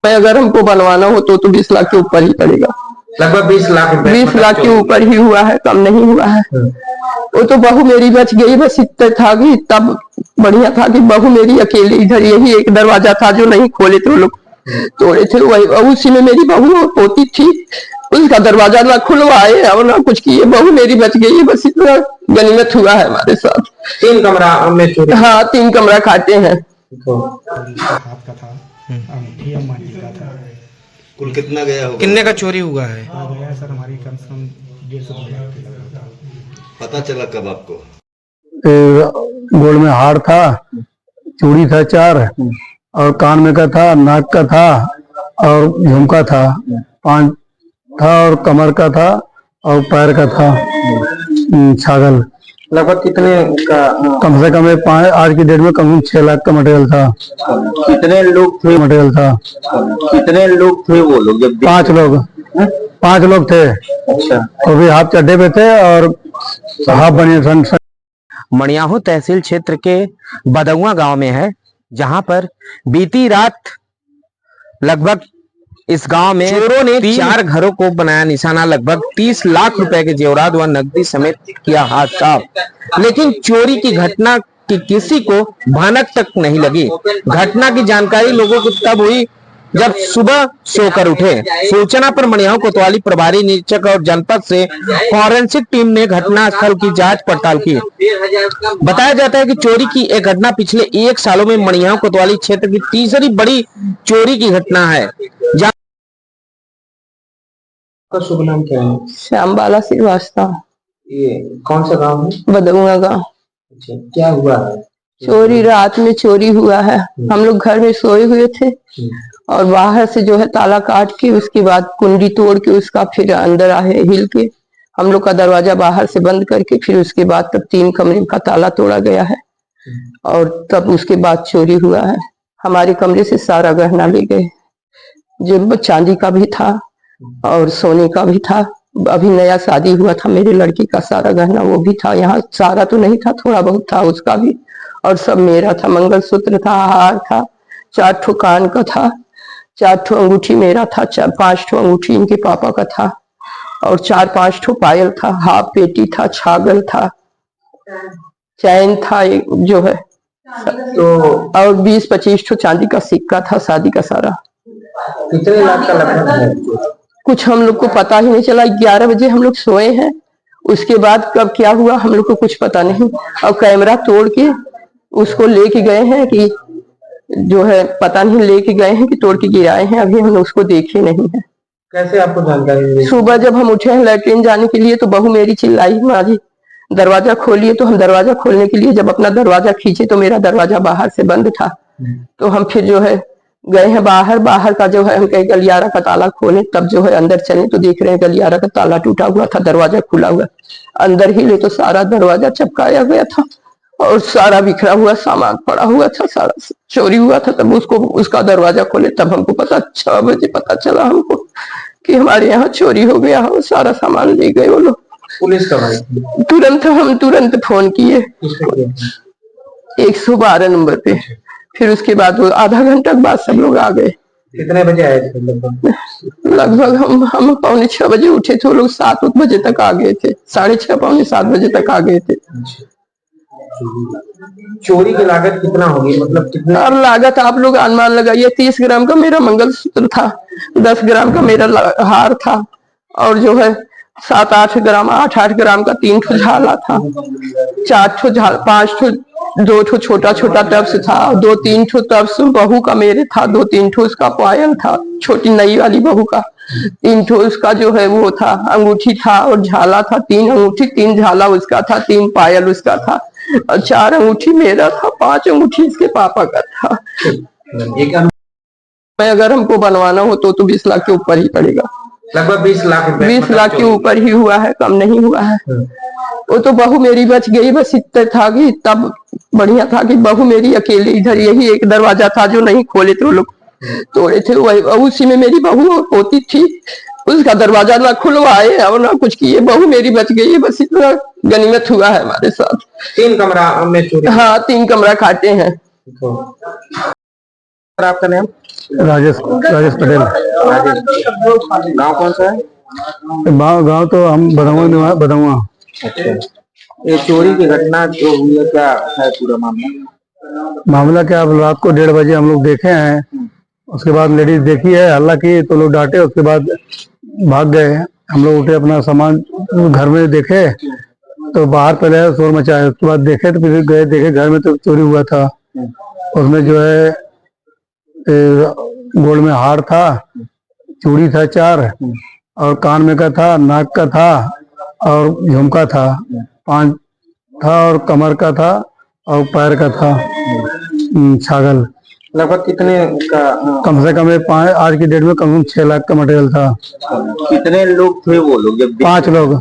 अगर हमको बनवाना हो तो 20 लाख के ऊपर ही पड़ेगा। लगभग 20 लाख रुपए। 20 लाख के ऊपर ही हुआ है, कम नहीं हुआ है। वो तो बहू मेरी बच गई, बस इतना था कि तब बढ़िया था कि बहू मेरी अकेले इधर यही एक दरवाजा था जो नहीं खोले थे वो लोग, तोड़े थे। वही उसी में मेरी बहू होती थी, उसका दरवाजा ना खुलवाए और ना कुछ किए, बहू मेरी बच गई। बस इतना गनीमत हुआ है हमारे साथ। 3 कमरा में चोरी? हाँ, 3 कमरा खाते हैं। हाथ का था, अंगूठी और माटी का था। कुल कितना गया होगा? कितने का चोरी हुआ है? गया सर हमारी कम से कम 150 लाख के लगभग। पता चला कब आपको? गोल में हार था, चूड़ी था 4, और कान में का था, नाक का था और झुमका था 5 था, और कमर का था और पैर का था छागल। लगभग कितने का? कम से कम आज की डेट में कम से कम 6 लाख का मटेरियल था। कितने लोग थे? मटेरियल था। कितने लोग थे वो लोग जब? 5 लोग। 5 लोग थे। अच्छा। वो भी हाफ चड्डे पे थे और हाफ बनियान। मड़ियाहू तहसील क्षेत्र के बदौआ गांव में है, जहां पर बीती रात लगभग इस गांव में चोरों ने 4 घरों को बनाया निशाना। लगभग 30 लाख रुपए के जेवरात व नकदी समेत किया हाथ साफ, लेकिन चोरी की घटना की किसी को भनक तक नहीं लगी। घटना की जानकारी लोगों को तब हुई जब सुबह सोकर उठे। सूचना पर मड़ियाहू कोतवाली प्रभारी निरीक्षक और जनपद से फॉरेंसिक टीम ने घटना स्थल की जांच पड़ताल की। बताया जाता है कि चोरी की एक घटना पिछले 1 सालों में मड़ियाहू कोतवाली क्षेत्र की तीसरी बड़ी चोरी की घटना है। का शुभ नाम क्या है? श्यामबाला श्रीवास्तव। ये कौन सा गांव है? बदौआ गांव। अच्छा, क्या हुआ है? चोरी रात में चोरी हुआ है। हम लोग घर में सोए हुए थे और बाहर से जो है ताला काट के उसके बाद कुंडी तोड़ के उसका फिर अंदर आए हिल के हम लोग का दरवाजा बाहर से बंद करके फिर उसके बाद तब 3 कमरे का ताला तोड़ा गया है और तब उसके बाद चोरी हुआ है। हमारे कमरे से सारा गहना ले गए, जो चांदी का भी था और सोने का भी था। अभी नया शादी हुआ था, मेरे लड़की का सारा गहना वो भी था। यहाँ सारा तो नहीं था, थोड़ा बहुत था उसका भी, और सब मेरा था। मंगलसूत्र था, हार था, 4 ठो कान का था, 4 ठो अंगूठी मेरा था, 5 ठो अंगूठी इनके पापा का था और 4-5 ठो पायल था, हाफ पेटी था, छागल था, चैन था जो है तो, और 20-25 ठो चांदी का सिक्का था शादी का सारा। कितने लाख का लगभग है? कुछ हम लोग को पता ही नहीं चला। 11 बजे हम लोग सोए हैं, उसके बाद कब क्या हुआ हम लोग को कुछ पता नहीं। और कैमरा तोड़ के उसको लेके गए हैं कि जो है पता नहीं, लेके गए हैं कि तोड़ के गिराए हैं, अभी हम उसको देखे नहीं है। कैसे आपको जानकारी मिली? सुबह जब हम उठे हैं लैट्रिन जाने के लिए तो बहू मेरी चिल्लाई, माँ जी दरवाजा खोलिए। तो हम दरवाजा खोलने के लिए जब अपना दरवाजा खींचे तो मेरा दरवाजा बाहर से बंद था। तो हम फिर जो है गए हैं बाहर का जो है हम कहीं गलियारा का ताला खोले, तब जो है अंदर चले तो देख रहे हैं गलियारा का ताला टूटा हुआ था, दरवाजा खुला हुआ। अंदर ही ले तो सारा दरवाजा चपकाया गया था और सारा बिखरा हुआ सामान पड़ा हुआ था, सारा चोरी हुआ था। तब उसका दरवाजा खोले तब हमको पता 6 बजे पता चला हमको कि हमारे यहाँ चोरी हो गया है, सारा सामान ले गए वो लोग। पुलिस कब आई? हम तुरंत फोन किए 112 नंबर पे। फिर उसके बाद वो आधा घंटा के बाद सब लोग आ गए। कितने बजे आए थे लगभग हम 5:45 बजे उठे थे, वो लोग 7 बजे तक आ गए थे, 6:30 पौने 7 बजे तक आ गए थे। चोरी की लागत कितना होगी, मतलब कितना? अब लागत आप लोग अनुमान लगाइए। 30 ग्राम का मेरा मंगलसूत्र था, 10 ग्राम का मेरा हार था और जो है 7-8 ग्राम 8-8 ग्राम का 3 ठो झाला था, 4 ठो 5 ठो 2 ठो छोटा टब्स था, 2-3 ठो टब्स बहू का मेरे था, 2-3 ठो उसका पायल था, छोटी नई वाली बहू का 3 ठो उसका जो है वो था, अंगूठी था और झाला था। 3 अंगूठी 3 झाला उसका था, 3 पायल उसका था और 4 अंगूठी मेरा था, 5 अंगूठी इसके पापा का था। अगर हमको बनवाना हो तो 20 लाख के ऊपर ही पड़ेगा। लगभग 20 लाख रुपए। 20 लाख के ऊपर ही हुआ है, कम नहीं हुआ है। वो तो बहू मेरी बच गई, बस इतना था कि तब बढ़िया था कि बहू मेरी अकेले इधर यही एक दरवाजा था जो नहीं खोले थे वो लोग, तोड़े थे। वही उसी में मेरी बहू होती थी, उसका दरवाजा ना खुलवाए और ना कुछ किए, बहू मेरी बच गई। बस इतना गनीमत हुआ है हमारे साथ। 3 कमरा में चोरी? हाँ, 3 कमरा खाते हैं। सर आपका नाम? राजेश राजेश पटेल। गांव कौन सा है? गांव तो हम बदौआ बदौआ। अच्छा, ये चोरी की घटना जो हुई है, क्या है पूरा मामला? मामला क्या, अब रात को 1:30 बजे हम लोग देखे हैं। उसके बाद लेडीज देखी है, हल्ला की तो लोग डांटे, उसके बाद भाग गए। हम लोग उठे, अपना सामान घर में देखे तो बाहर पहले शोर मचाया, उसके बाद देखे तो फिर गए देखे घर में तो चोरी हुआ था। उसमें जो है गोल्ड में हार था, चूड़ी था 4, और कान में का था, नाक का था, और झुमका था 5 था, और कमर का था, और पैर का था छागल। लगभग कितने का? कम से कम आज की डेट में कम से कम 6 लाख का मटेरियल था। कितने लोग थे वो लोग जब? 5 लोग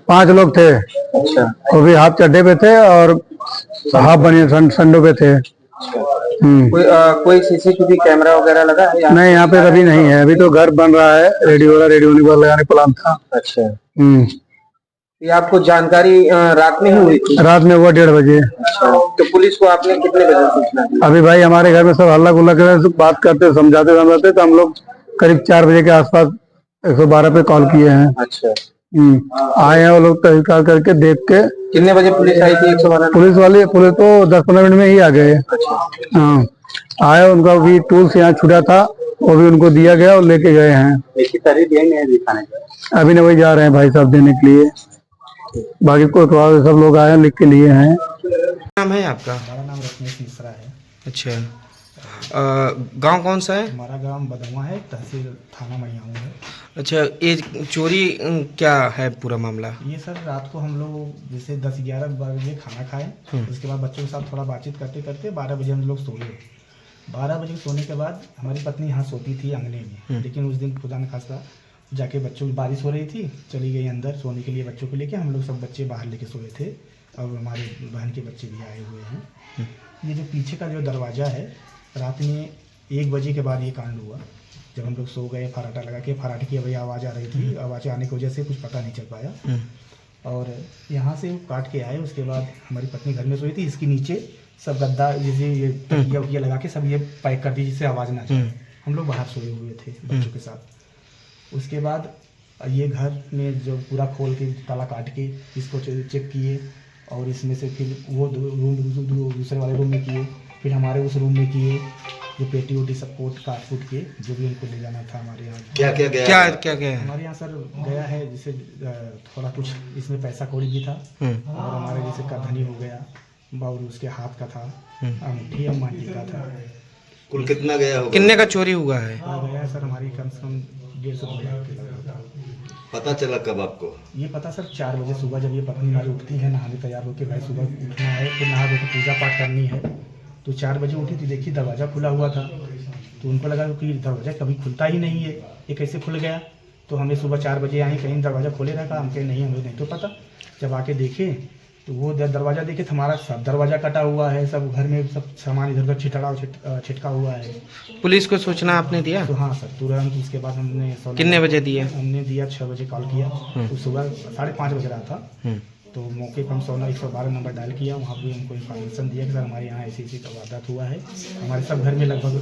5 लोग थे। अच्छा, वो भी हाफ चड्डे पे थे और हाफ बनिए संडो पे थे। कोई सीसीटीवी कैमरा वगैरह लगा है? नहीं, यहाँ पे अभी नहीं है, अभी तो घर बन रहा है, रेडी हो रहा, रेडी होने के बाद लगाने प्लान था। अच्छा, ये आपको जानकारी रात में ही हुई थी? रात में हुआ 1:30 बजे। अच्छा, तो पुलिस को आपने कितने बजे सूचना दी? अभी भाई हमारे घर में सब हल्ला गुल्ला कर रहे, बात करते समझाते तो हम लोग करीब 4 बजे के आसपास 112 पे कॉल किए हैं। अच्छा, आए हैं वो लोग, तहकीकात करके देख के। कितने बजे पुलिस आई थी? 112? पुलिस तो 10-15 मिनट में ही आ गए। हाँ, आए, उनका भी टूल्स यहाँ छुटा था, वो भी उनको दिया गया और लेके गए हैं। अभी न वही जा रहे हैं भाई साहब देने के लिए, बाकी को तो सब लोग आए लिख के लिए हैं। नाम है आपका? हमारा नाम रत्नेश मिश्रा है। अच्छा, गांव कौन सा है? हमारा गांव बदौआ है, तहसील थाना मड़ियाऊ है। अच्छा, ये चोरी क्या है पूरा मामला? ये सर रात को हम लोग जैसे 10-11 बजे खाना खाए, उसके बाद बच्चों के साथ थोड़ा बातचीत करते करते 12 बजे हम लोग सोए। 12 बजे सोने के बाद हमारी पत्नी यहाँ सोती थी अंगने में, लेकिन उस दिन खुदा न खास्ता जाके बच्चों की बारिश हो रही थी, चली गई अंदर सोने के लिए बच्चों को लेके। हम लोग सब बच्चे बाहर लेके सोए थे और हमारे बहन के बच्चे भी आए हुए हैं। ये जो पीछे का जो दरवाज़ा है, रात में 1 बजे के बाद ये कांड हुआ। जब हम लोग सो गए, फराटा लगा के, फराटे की आवाज़ आ रही थी, आवाज़ आने की वजह से कुछ पता नहीं चल पाया। और यहाँ से काट के आए, उसके बाद हमारी पत्नी घर में सोई थी, इसके नीचे सब गद्दा जैसे ये तकिया वकिया लगा के सब ये पैक कर दी जिससे आवाज़ ना जाए। हम लोग बाहर सोए हुए थे बच्चों के साथ। उसके बाद ये घर में जो पूरा खोल के ताला काट के इसको चेक किए, और इसमें से फिर वो रूम दूसरे वाले रूम में किए, फिर हमारे उस रूम में किए, जो पेटी वेटी सब कोट काट फूट के जो भी उनको ले जाना था हमारे यहाँ। क्या गया? हमारे यहाँ सर गया है, जैसे थोड़ा कुछ इसमें पैसा कौड़ी भी था, और हमारे जैसे करधनी हो गया, और उसके हाथ का था, अंगूठी मांझी का था। कुल कितना गया होगा? कितने का चोरी हुआ है? गया है सर हमारी कम से कम 150 लाख के लगभग। पता चला कब आपको? ये पता सर 4 बजे सुबह, जब ये पत्नी हमारी उठती है नहाने तैयार होकर, भाई सुबह उठना है, फिर नहा धो के पूजा पाठ करनी है, तो 4 बजे उठी थी, देखी दरवाज़ा खुला हुआ था, तो उनको लगा कि दरवाज़ा कभी खुलता ही नहीं है, ये कैसे खुल गया। तो हमें सुबह 4 बजे आए, कहीं दरवाज़ा खोले रखा, हम कहीं नहीं, हमें नहीं तो पता। जब आके देखे तो वो दरवाज़ा देखे तो हमारा सब दरवाज़ा कटा हुआ है, सब घर में सब सामान इधर उधर छिटका हुआ है। पुलिस को सूचना आपने दिया? तो हाँ सर, तुरंत उसके बाद हमने कितने बजे दिए? हमने दिया 6 बजे कॉल किया, तो सुबह 5:30 बज रहा था। तो मौके पर हम 112 नंबर डायल किया, वहाँ भी हमको इन्फॉर्मेशन दिया कि सर हमारे यहाँ ऐसी वारदात हुआ है, हमारे सब घर में लगभग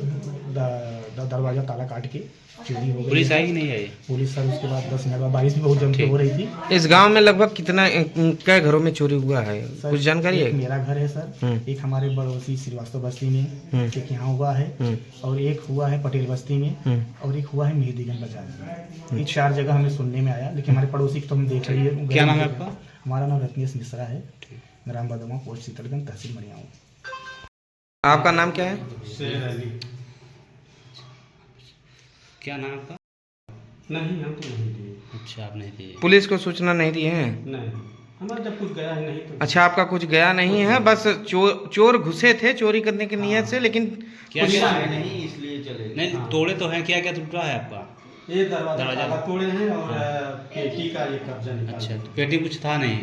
दरवाज़ा ताला काट के चोरी हो गई। पुलिस आई कि नहीं आई? पुलिस सर उसके बाद 10 मिनट बाद, बारिश भी बहुत जम के हो रही थी। इस गांव में लगभग कितना क्या घरों में चोरी हुआ है, कुछ जानकारी है? मेरा घर है सर, एक हमारे बड़ोसी श्रीवास्तव बस्ती में, एक यहाँ हुआ है, और एक हुआ है पटेल बस्ती में, और एक हुआ है मेहदीगंज बाजार में। ये 4 जगह हमें सुनने में आया, लेकिन हमारे पड़ोसी तो हम देख रही है। क्या नाम है आपका? हमारा नाम रत्नेश मिश्रा है, ग्राम बदौआ, पोस्ट शीतलगंज, तहसील मड़ियाऊ। आपका नाम क्या है? क्या नाम आपका? नहीं, हम तो नहीं दिए। अच्छा, आप नहीं दिए? पुलिस को सूचना नहीं दी है? नहीं, हमारा जब कुछ गया है नहीं तो। अच्छा, आपका कुछ गया नहीं है, बस चोर घुसे थे चोरी करने की नीयत से, लेकिन क्या कुछ क्या नहीं, इसलिए चले। नहीं, तोड़े तो हैं, क्या क्या टूटा है आपका? ये दरवाजा तोड़े हैं, और पेटी का ये कब्जा निकाला। अच्छा, तो पेटी कुछ था नहीं?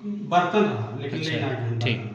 बर्तन रहा, लेकिन अच्छा, लेना नहीं। ठीक।